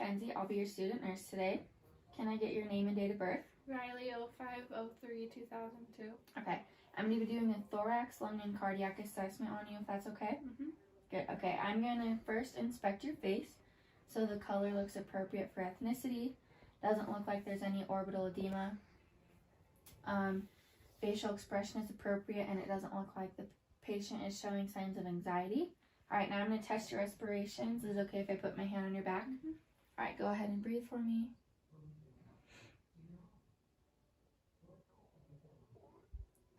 Mackenzie. I'll be your student nurse today. Can I get your name and date of birth? Riley 0503-2002. Okay. I'm going to be doing a thorax, lung, and cardiac assessment on you, if that's okay. Good. Okay. I'm going to first inspect your face so the color looks appropriate for ethnicity. Doesn't look like there's any orbital edema. Facial expression is appropriate, and it doesn't look like the patient is showing signs of anxiety. All right, now I'm going to test your respirations. Is it okay if I put my hand on your back? All right, go ahead and breathe for me.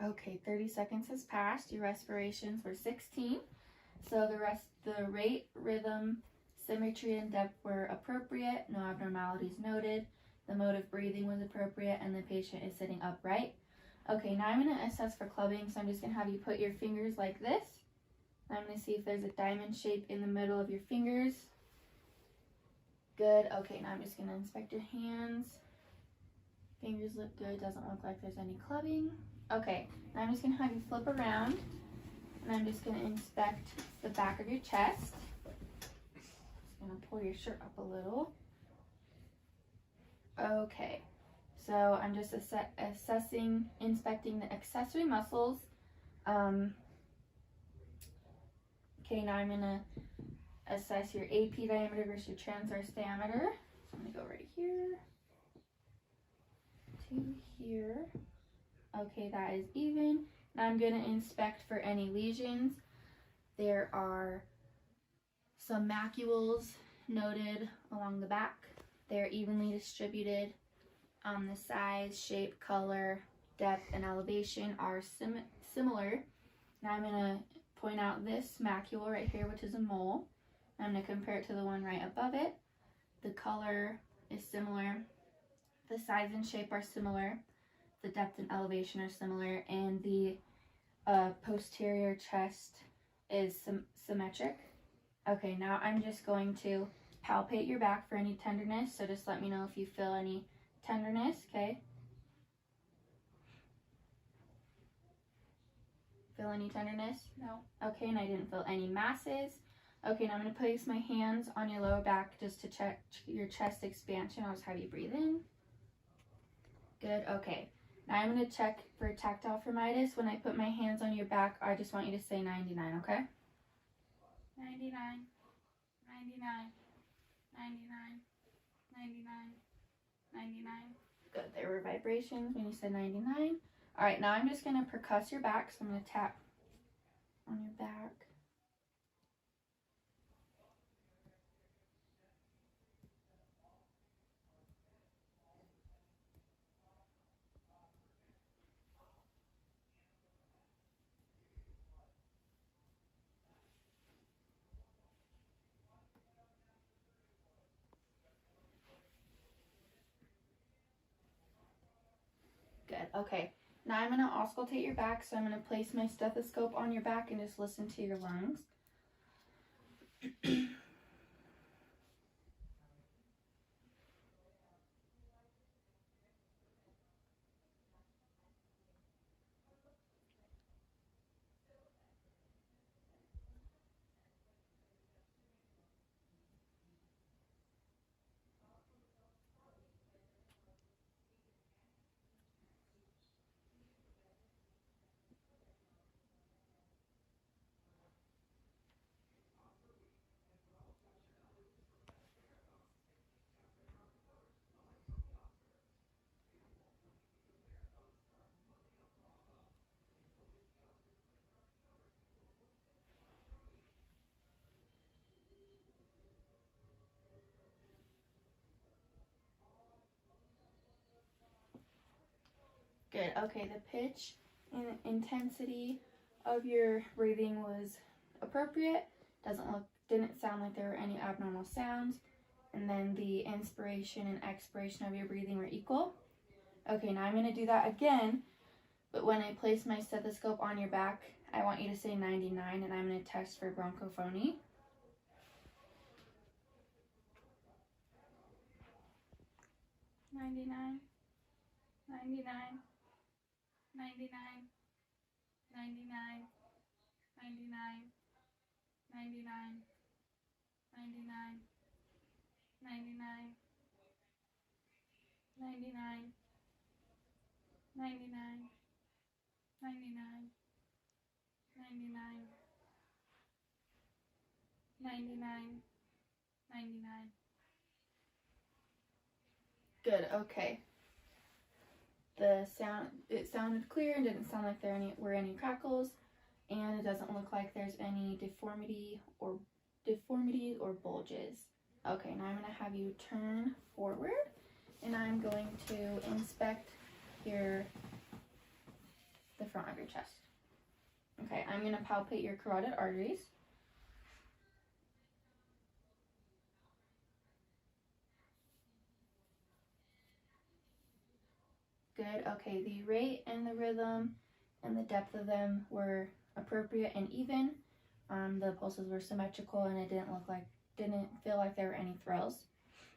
Okay, 30 seconds has passed. Your respirations were 16. So the rate, rhythm, symmetry, and depth were appropriate. No abnormalities noted. The mode of breathing was appropriate, and the patient is sitting upright. Okay, now I'm going to assess for clubbing, so I'm just going to have you put your fingers like this. I'm going to see if there's a diamond shape in the middle of your fingers. Good. Okay, now I'm just going to inspect your hands. Fingers look good. Doesn't look like there's any clubbing. Okay, now I'm just going to have you flip around, and I'm just going to inspect the back of your chest. Just going to pull your shirt up a little. Okay, so I'm just inspecting the accessory muscles. Okay, now I'm going to assess your AP diameter versus your transverse diameter. So I'm going to go right here to here. Okay, that is even. Now I'm going to inspect for any lesions. There are some macules noted along the back. They're evenly distributed. The size, shape, color, depth, and elevation are similar. Now I'm going to point out this macule right here, which is a mole. I'm going to compare it to the one right above it. The color is similar. The size and shape are similar. The depth and elevation are similar. And the posterior chest is symmetric. Okay, now I'm just going to palpate your back for any tenderness. So just let me know if you feel any tenderness, okay? Feel any tenderness? No. Okay, and I didn't feel any masses. Okay, now I'm going to place my hands on your lower back just to check your chest expansion. I'll just have you breathe in. Good, okay. Now I'm going to check for tactile firmitis. When I put my hands on your back, I just want you to say 99, okay? 99, 99, 99, 99, 99. Good, there were vibrations when you said 99. All right, now I'm just going to percuss your back, so I'm going to tap on your back. Good, okay. Now I'm going to auscultate your back, so I'm going to place my stethoscope on your back and just listen to your lungs. Good, okay, the pitch and intensity of your breathing was appropriate. Didn't sound like there were any abnormal sounds. And then the inspiration and expiration of your breathing were equal. Okay, now I'm going to do that again, but when I place my stethoscope on your back, I want you to say 99, and I'm going to test for bronchophony. $99, $99, $99, $99, $99, $99, $99, $99, 99, 99, 99, 99, 99, 99, 99. Good, okay. It sounded clear and didn't sound like there were any crackles, and it doesn't look like there's any deformities or bulges. Okay, now I'm going to have you turn forward, and I'm going to inspect the front of your chest. Okay, I'm going to palpate your carotid arteries. Good, okay, the rate and the rhythm and the depth of them were appropriate and even. The pulses were symmetrical, and it didn't feel like there were any thrills.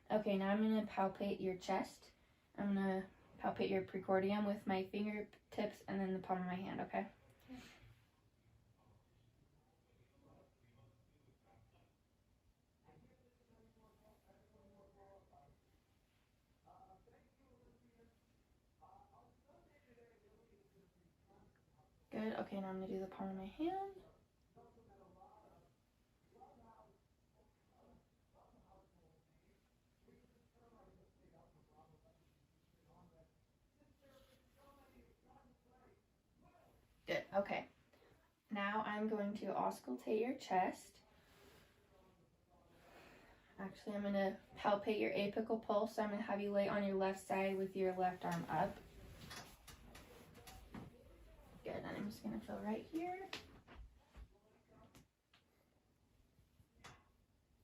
Okay, now I'm going to palpate your chest. I'm going to palpate your precordium with my fingertips and then the palm of my hand, okay? Good, okay, now I'm going to do the palm of my hand. Good, okay. Now I'm going to auscultate your chest. Actually, I'm going to palpate your apical pulse. So I'm going to have you lay on your left side with your left arm up. Good, and I'm just going to feel right here.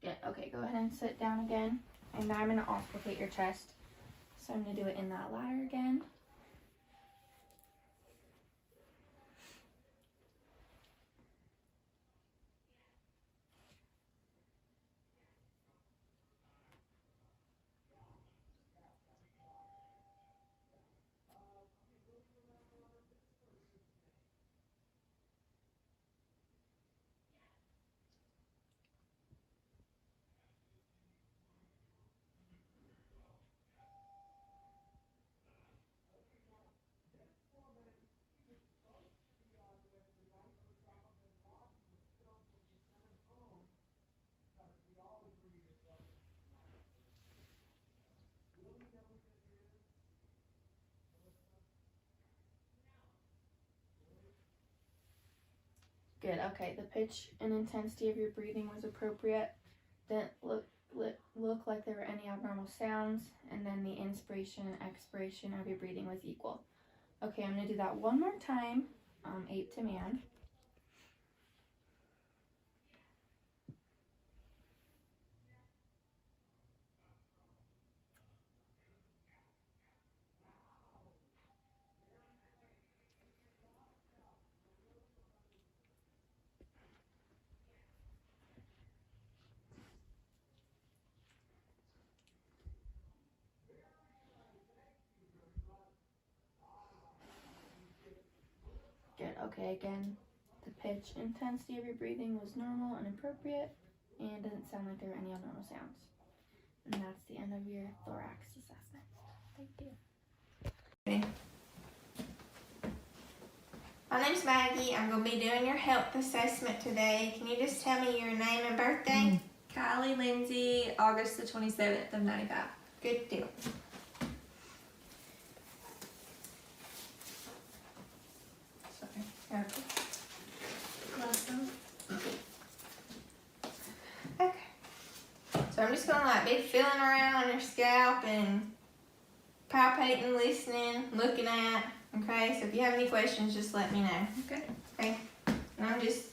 Good, okay, go ahead and sit down again. And now I'm going to auscultate your chest. So I'm going to do it in that ladder again. Good, okay, the pitch and intensity of your breathing was appropriate. Didn't look like there were any abnormal sounds, and then the inspiration and expiration of your breathing was equal. Okay, I'm going to do that one more time, ape to man. Good, okay, again, the pitch intensity of your breathing was normal and appropriate, and doesn't sound like there were any abnormal sounds. And that's the end of your thorax assessment. Thank you. Okay. My name's Maggie. I'm going to be doing your health assessment today. Can you just tell me your name and birthday? Kylie Lindsay, August the 27th of 95. Good deal. Sorry. Okay. So I'm just going to be feeling around on your scalp and palpating, listening, looking at. Okay, so if you have any questions, just let me know. Okay. And I'm just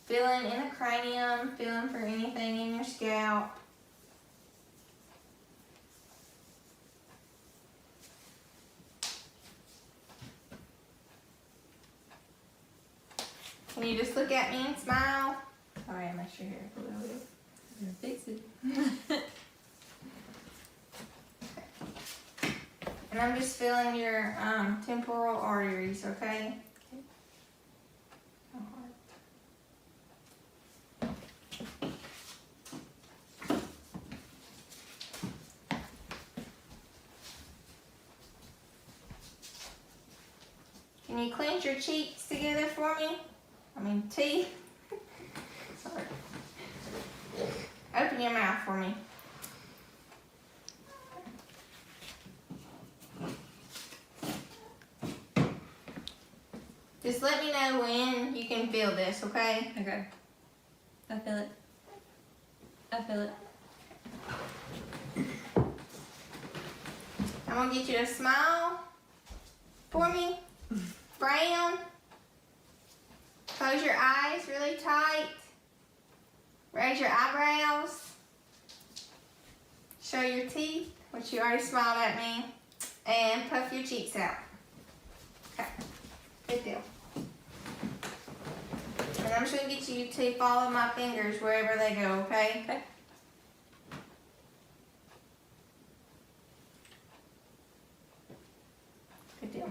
feeling in the cranium, feeling for anything in your scalp. Can you just look at me and smile? Sorry, I messed your hair up a little bit. Fix it. And I'm just feeling your temporal arteries, okay? Can you clench your cheeks together for me? I mean, teeth. Sorry. Open your mouth for me. Just let me know when you can feel this, okay? Okay. I feel it. I feel it. I'm gonna get you to smile for me. Frown. Close your eyes really tight. Raise your eyebrows. Show your teeth, which you already smiled at me. And puff your cheeks out. Okay, good deal. And I'm just gonna get you to follow my fingers wherever they go, okay? Okay. Good deal.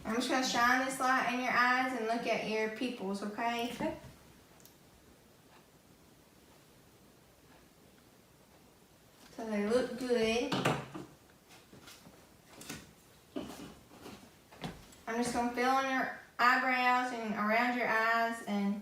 I'm just gonna shine this light in your eyes and look at your pupils, okay? Okay. So they look good. I'm just gonna fill in your eyebrows and around your eyes and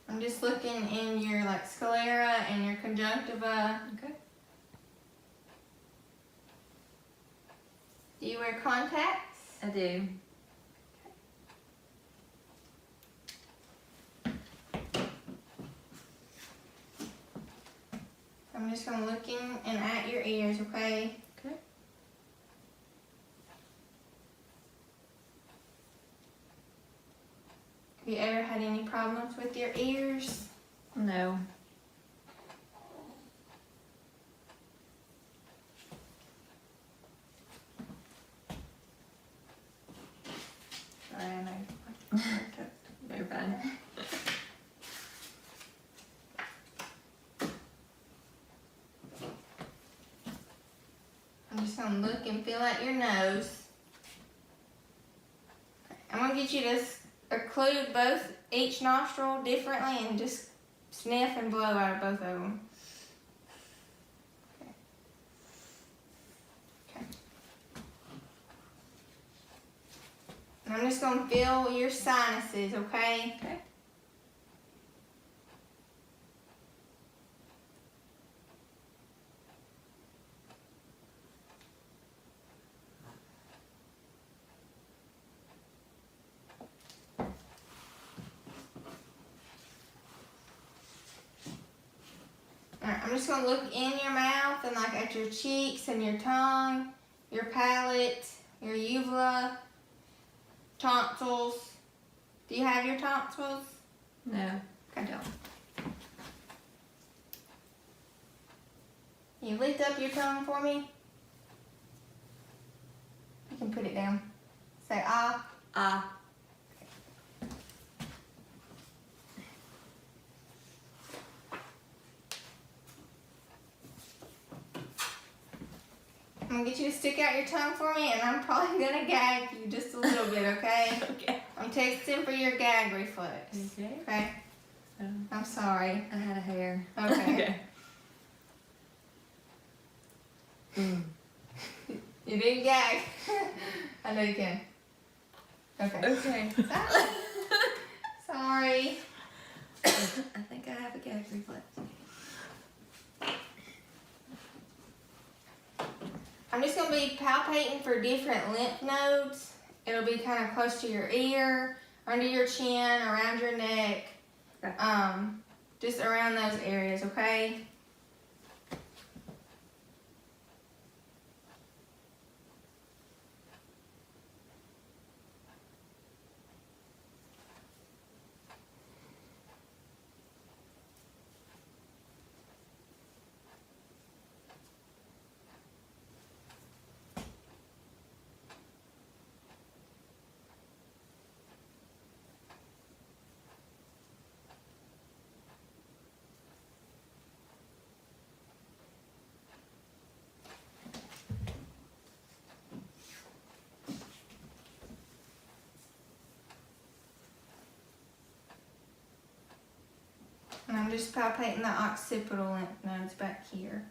I'm just looking in your like sclera and your conjunctiva. Okay. Do you wear contacts? I do. I'm just gonna look in and at your ears, okay? Okay. Have you ever had any problems with your ears? No. Sorry, I know. You're fine. I'm just gonna look and feel at your nose. I'm gonna get you to occlude each nostril differently and just sniff and blow out of both of them. Okay. Okay. And I'm just gonna feel your sinuses, okay? Okay. Alright, I'm just gonna look in your mouth and like at your cheeks and your tongue, your palate, your uvula, tonsils. Do you have your tonsils? No. I don't. Can you lift up your tongue for me? You can put it down. Say ah. Ah. I'm gonna get you to stick out your tongue for me and I'm probably gonna gag you just a little bit, okay? Okay. I'm texting for your gag reflex. Okay. Okay? I'm sorry. I had a hair. Okay. Mm. You didn't gag. I know you can. Okay. Okay. Sorry. I think I have a gag reflex. I'm just going to be palpating for different lymph nodes. It'll be kind of close to your ear, under your chin, around your neck. Okay. Just around those areas, okay? And I'm just palpating the occipital lymph nodes back here.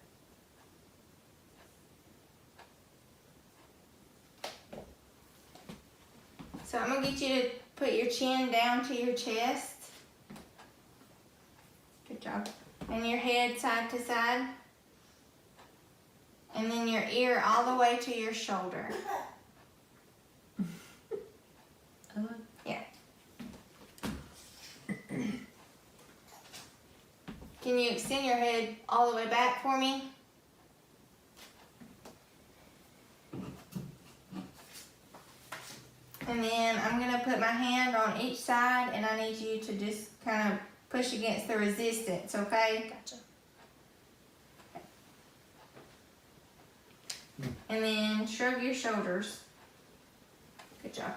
So I'm going to get you to put your chin down to your chest. Good job. And your head side to side. And then your ear all the way to your shoulder. Yeah. Can you extend your head all the way back for me? And then I'm going to put my hand on each side and I need you to just kind of push against the resistance, okay? Gotcha. And then shrug your shoulders. Good job.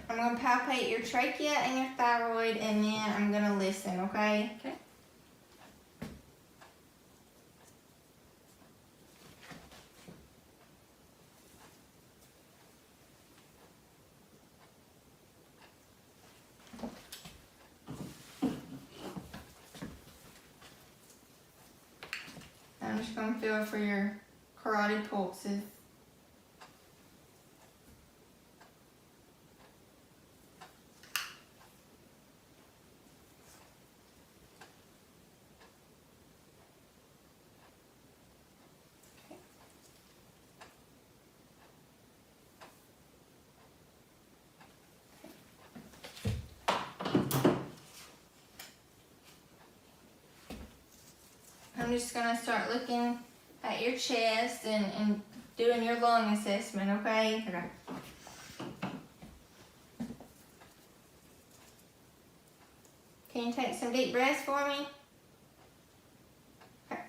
I'm going to palpate your trachea and your thyroid and then I'm going to listen, okay? Okay. I'm just going to feel for your carotid pulses. I'm just going to start looking at your chest and doing your lung assessment, okay? Okay. Can you take some deep breaths for me? Okay.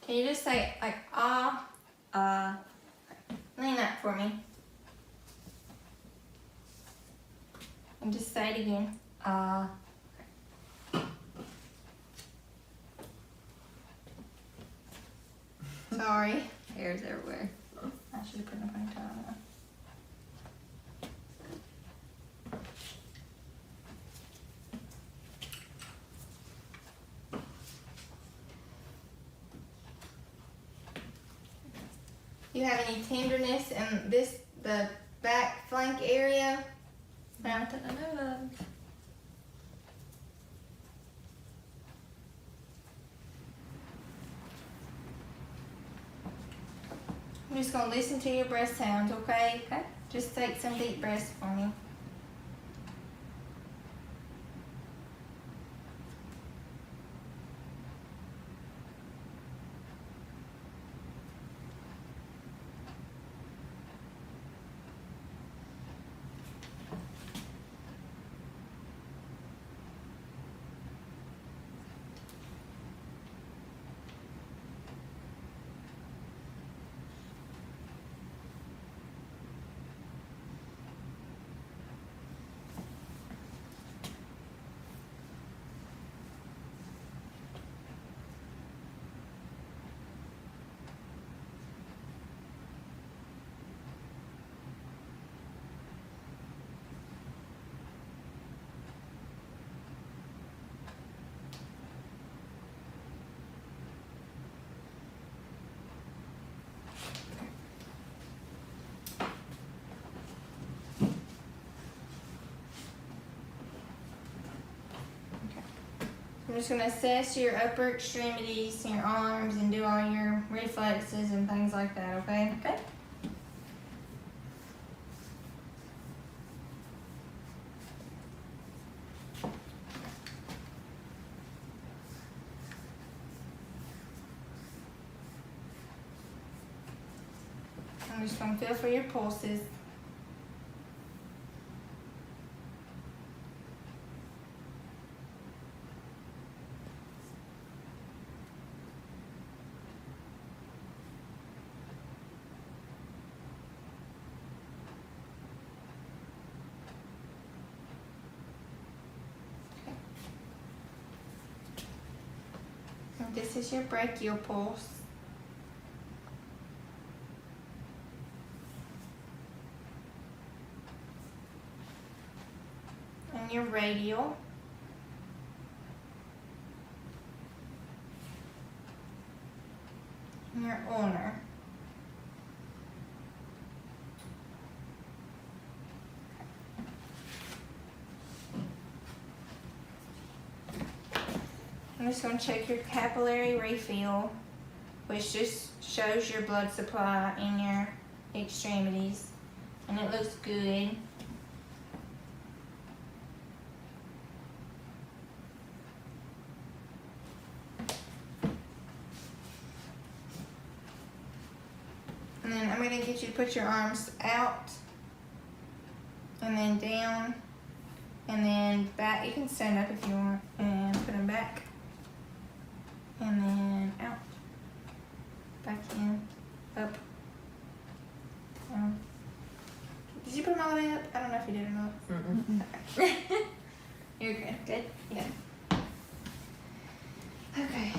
Can you just say like ah? Lean up for me. And just say it again. Sorry. Hairs everywhere. I should have put my ponytail on. You have any tenderness in the back flank area? No. Not that I know of. I'm just going to listen to your breath sounds, okay? Okay. Just take some deep breaths for me. I'm just going to assess your upper extremities, your arms, and do all your reflexes and things like that, okay? Okay. I'm just going to feel for your pulses. And this is your brachial pulse. your radial. And your ulnar. I'm just going to check your capillary refill, which just shows your blood supply in your extremities, and it looks good. And then I'm going to get you to put your arms out, and then down, and then back. You can stand up if you want, and put them back, and then out, back in, up, down. Did you put them all the way up? I don't know if you did or not. Okay. You're good. Good. Yeah. Okay.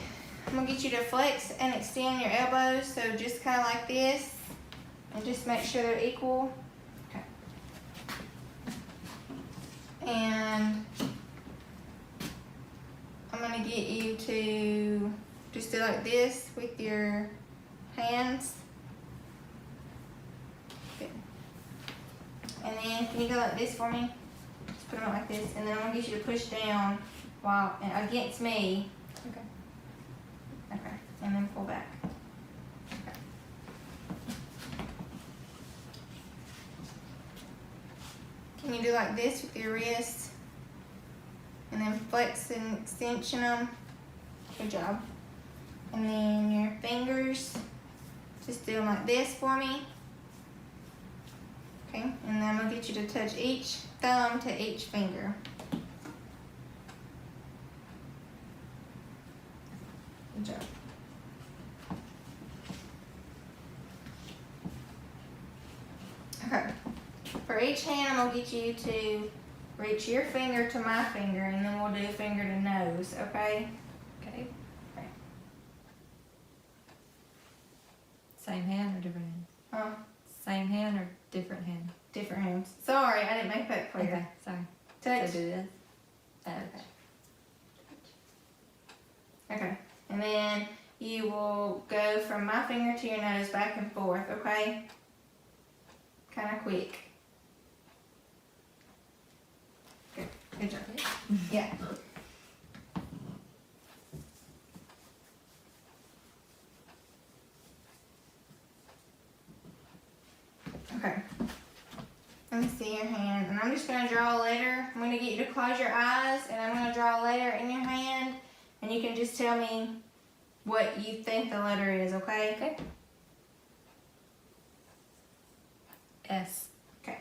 I'm going to get you to flex and extend your elbows, so just kind of like this, and just make sure they're equal. Okay. And I'm going to get you to just do like this with your hands. Good. And then, can you go like this for me? Just put them up like this, and then I'm going to get you to push down while against me. Okay. Okay, and then pull back. Okay. Can you do like this with your wrist? And then flex and extension them. Good job. And then your fingers, just do them like this for me. Okay, and then I'm going to get you to touch each thumb to each finger. Good job. Okay. For each hand, I'm going to get you to reach your finger to my finger, and then we'll do finger to nose, okay? Okay. Okay. Same hand or different hand? Same hand or different hand? Different hands. Sorry, I didn't make that clear. Okay, sorry. Touch. So do this. Okay. Okay. And then you will go from my finger to your nose back and forth, okay? Kind of quick. Good. Good job. Yeah. Okay. Let me see your hand. And I'm just going to draw a letter. I'm going to get you to close your eyes, and I'm going to draw a letter in your hand. And you can just tell me what you think the letter is, okay? Okay. S. Okay.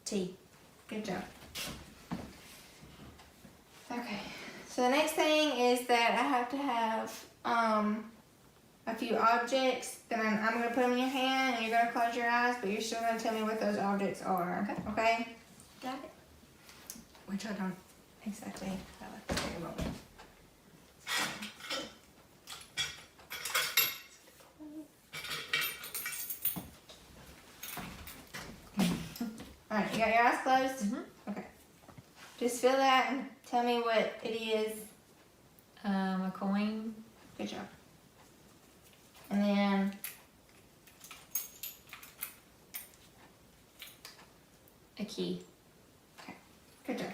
T. Good job. Okay. So the next thing is that I have to have a few objects that I'm going to put them in your hand, and you're going to close your eyes, but you're still going to tell me what those objects are. Okay. Okay? Got it. Which I don't exactly have a clear moment. Alright, you got your eyes closed? Mm-hmm. Okay. Just feel that and tell me what it is. A coin. Good job. And then A key. good job.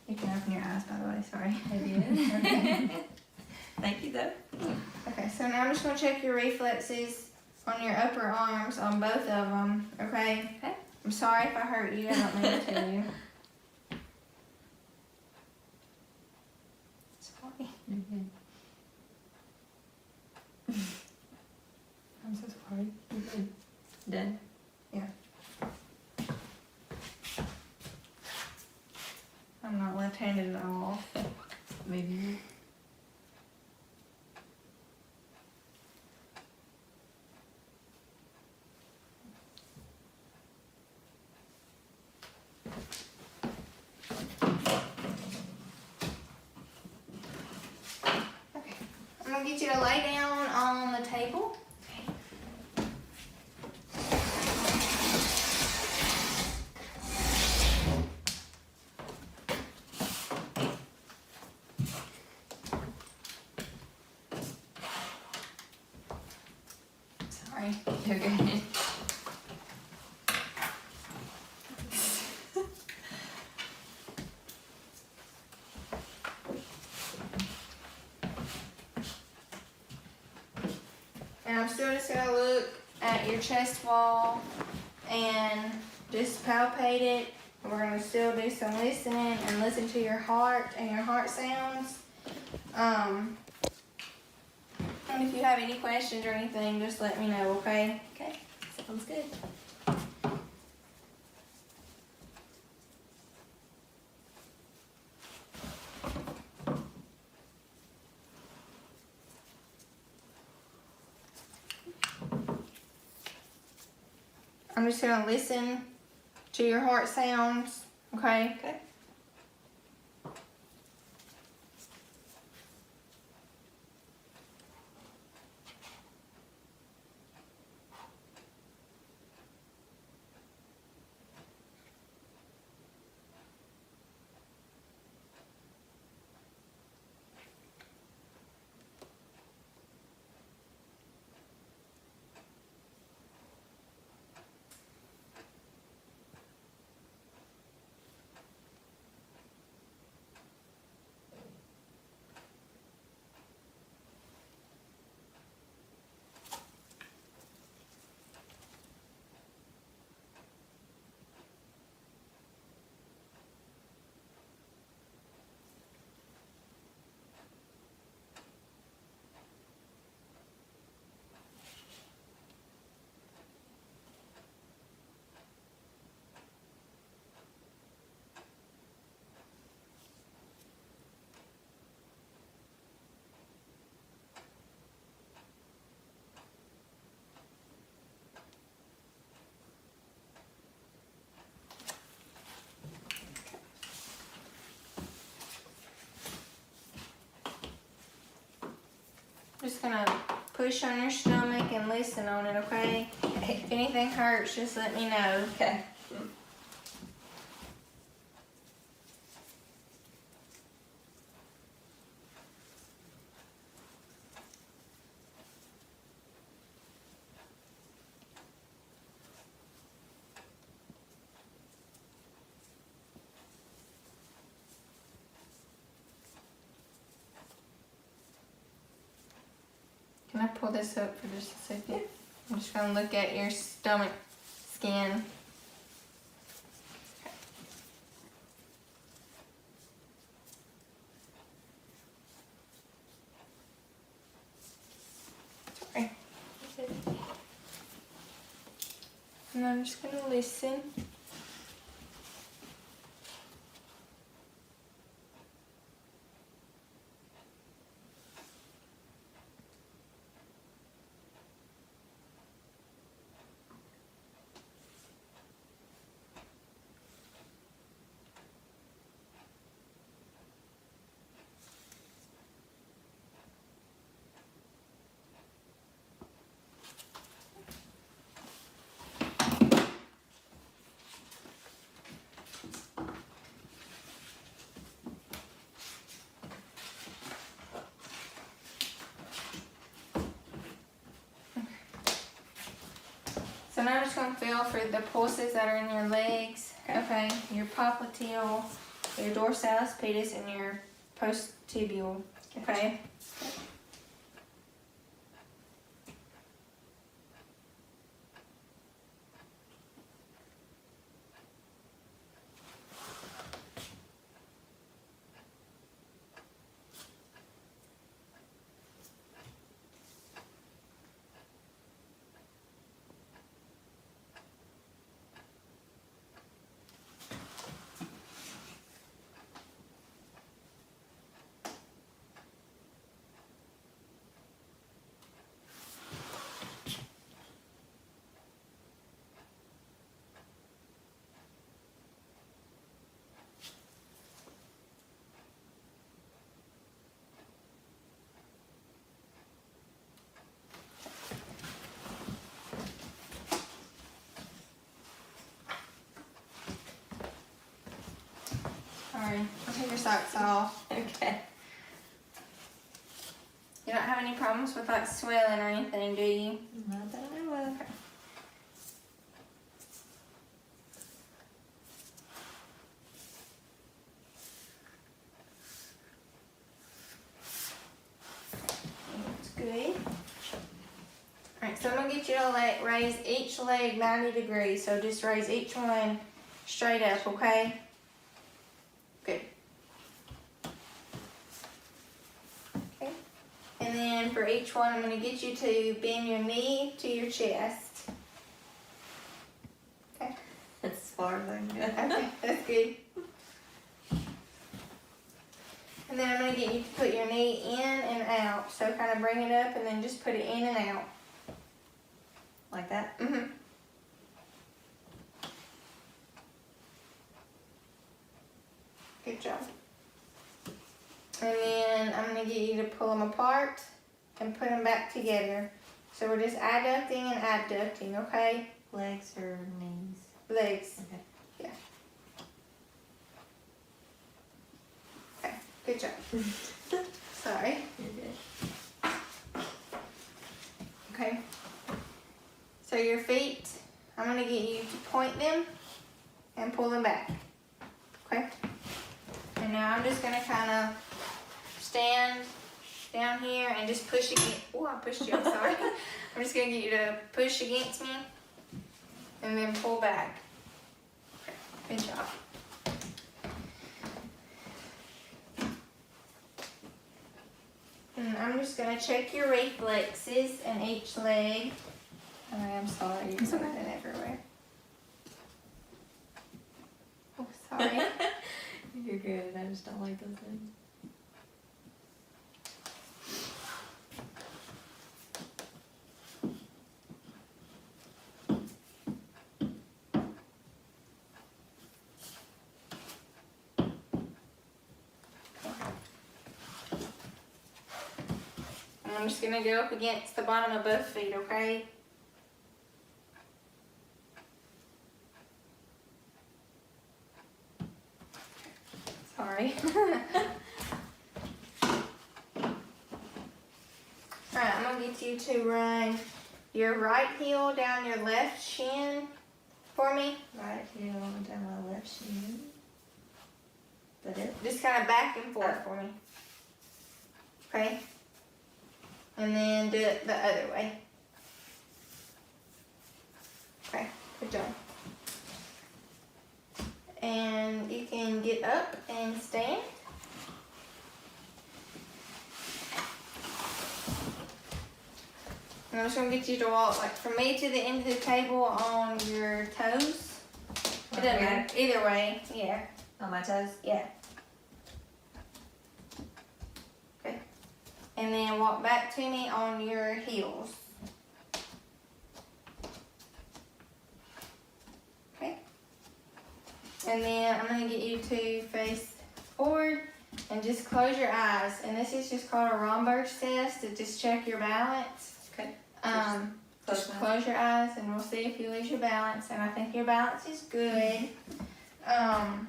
You can open your eyes, by the way, sorry. I did. Thank you though. Okay, so now I'm just going to check your reflexes on your upper arms, on both of them, okay? Okay. I'm sorry if I hurt you, I don't mean to. Sorry. Mm-hmm. I'm so sorry. Mm-hmm. Done? I'm not left-handed at all. Maybe. gonna get you to lay down on the table. Sorry. You're good. And I'm still just gonna look at your chest wall and just palpate it. We're gonna still do some listening and listen to your heart and your heart sounds. And if you have any questions or anything, just let me know, okay? Okay, sounds good. I'm just gonna listen to your heart sounds, okay? Okay. Just gonna push on your stomach and listen on it, okay? If anything hurts, just let me know. Okay. Can I pull this up for just a second? I'm just gonna look at your stomach skin. Sorry. And I'm just gonna listen. So now I'm just going to feel for the pulses that are in your legs. Okay. Your popliteal, your dorsalis pedis, and your posttibial. Okay. socks off. Okay. You don't have any problems with like swelling or anything, do you? Not that I know of. That's good. Alright, so I'm going to get you to raise each leg 90 degrees. So just raise each one straight up, okay? Good. Okay. And then for each one, I'm going to get you to bend your knee to your chest. Okay. That's as far as I can go. Okay, that's good. And then I'm going to get you to put your knee in and out. So kind of bring it up and then just put it in and out. Like that? Mm-hmm. Good job. And then I'm going to get you to pull them apart and put them back together. So we're just adducting and abducting, okay? Legs or knees? Legs. Okay. Yeah. Okay, good job. Sorry. You're good. Okay. So your feet, I'm going to get you to point them and pull them back. Okay? And now I'm just going to kind of stand down here and just push against. Oh, I pushed you. I'm sorry. I'm just going to get you to push against me and then pull back. Okay, good job. And I'm just going to check your reflexes in each leg. Alright, I'm sorry. You're It's okay. moving everywhere. Oh, sorry. You're good. I just don't like those things. And I'm just going to go up against the bottom of both feet, okay? Sorry. Alright, I'm going to get you to run your right heel down your left shin for me. Right heel down my left shin. That it? Just kind of back and forth for me. Okay? And then do it the other way. Okay, good job. And you can get up and stand. And I'm just going to get you to walk like from me to the end of the table on your toes. It doesn't matter. Either way, yeah. On my toes? Yeah. Okay. And then walk back to me on your heels. Okay. And then I'm going to get you to face forward and just close your eyes. And this is just called a Romberg's test to just check your balance. Okay. Just close your eyes and we'll see if you lose your balance. And I think your balance is good. And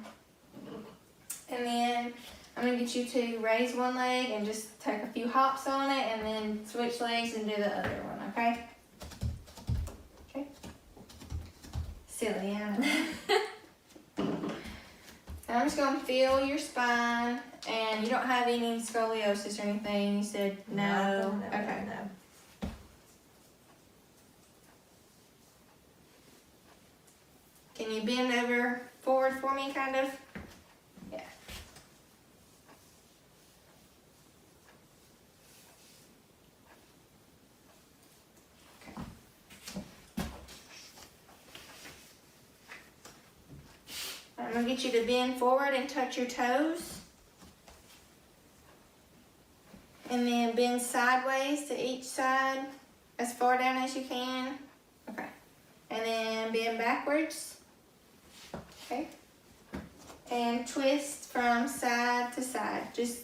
then I'm going to get you to raise one leg and just take a few hops on it and then switch legs and do the other one, okay? Okay. Silly, I know. And I'm just going to feel your spine, and you don't have any scoliosis or anything. You said no. Okay. No. Can you bend over forward for me, kind of? Yeah. Okay. I'm going to get you to bend forward and touch your toes. And then bend sideways to each side as far down as you can. Okay. And then bend backwards. Okay. And twist from side to side. Just